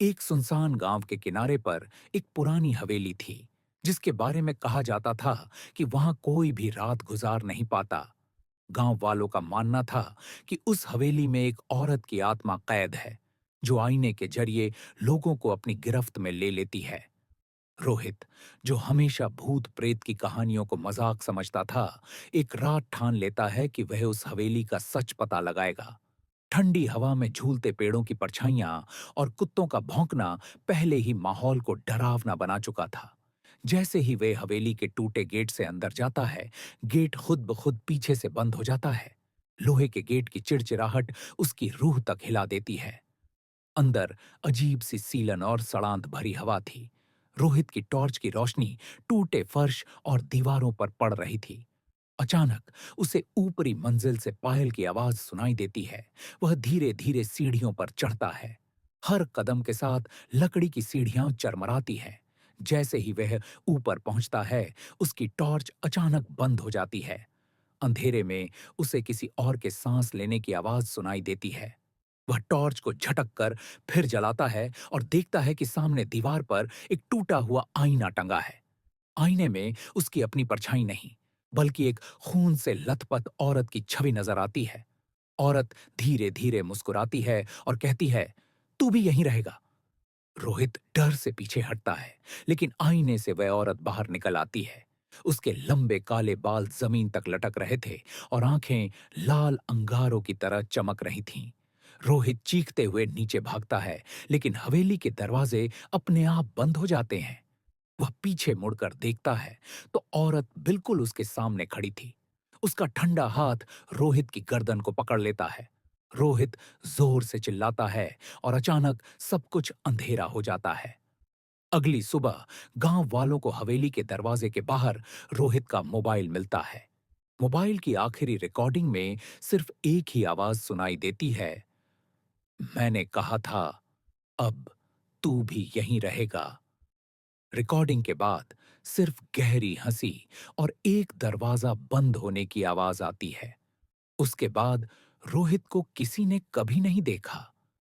एक सुनसान गांव के किनारे पर एक पुरानी हवेली थी, जिसके बारे में कहा जाता था कि वहां कोई भी रात गुजार नहीं पाता। गांव वालों का मानना था कि उस हवेली में एक औरत की आत्मा कैद है, जो आईने के जरिए लोगों को अपनी गिरफ्त में ले लेती है। रोहित, जो हमेशा भूत प्रेत की कहानियों को मजाक समझता था, एक रात ठान लेता है कि वह उस हवेली का सच पता लगाएगा। ठंडी हवा में झूलते पेड़ों की परछाइयां और कुत्तों का भौंकना पहले ही माहौल को डरावना बना चुका था। जैसे ही वे हवेली के टूटे गेट से अंदर जाता है, गेट खुद ब खुद पीछे से बंद हो जाता है। लोहे के गेट की चिड़चिड़ाहट उसकी रूह तक हिला देती है। अंदर अजीब सी सीलन और सड़ांध भरी हवा थी। रोहित की टॉर्च की रोशनी टूटे फर्श और दीवारों पर पड़ रही थी। अचानक उसे ऊपरी मंजिल से पायल की आवाज सुनाई देती है। वह धीरे धीरे सीढ़ियों पर चढ़ता है। हर कदम के साथ लकड़ी की सीढ़ियां चरमराती हैं। जैसे ही वह ऊपर पहुंचता है, उसकी टॉर्च अचानक बंद हो जाती है। अंधेरे में उसे किसी और के सांस लेने की आवाज सुनाई देती है। वह टॉर्च को झटक कर फिर जलाता है और देखता है कि सामने दीवार पर एक टूटा हुआ आईना टंगा है। आईने में उसकी अपनी परछाई नहीं, बल्कि एक खून से लथपथ औरत की छवि नजर आती है। औरत धीरे धीरे मुस्कुराती है और कहती है, तू भी यहीं रहेगा। रोहित डर से पीछे हटता है, लेकिन आईने से वह औरत बाहर निकल आती है। उसके लंबे काले बाल जमीन तक लटक रहे थे और आंखें लाल अंगारों की तरह चमक रही थीं। रोहित चीखते हुए नीचे भागता है, लेकिन हवेली के दरवाजे अपने आप बंद हो जाते हैं। वह पीछे मुड़कर देखता है तो औरत बिल्कुल उसके सामने खड़ी थी। उसका ठंडा हाथ रोहित की गर्दन को पकड़ लेता है। रोहित जोर से चिल्लाता है और अचानक सब कुछ अंधेरा हो जाता है। अगली सुबह गांव वालों को हवेली के दरवाजे के बाहर रोहित का मोबाइल मिलता है। मोबाइल की आखिरी रिकॉर्डिंग में सिर्फ एक ही आवाज सुनाई देती है, मैंने कहा था, अब तू भी यहीं रहेगा। रिकॉर्डिंग के बाद सिर्फ गहरी हंसी और एक दरवाजा बंद होने की आवाज आती है। उसके बाद रोहित को किसी ने कभी नहीं देखा।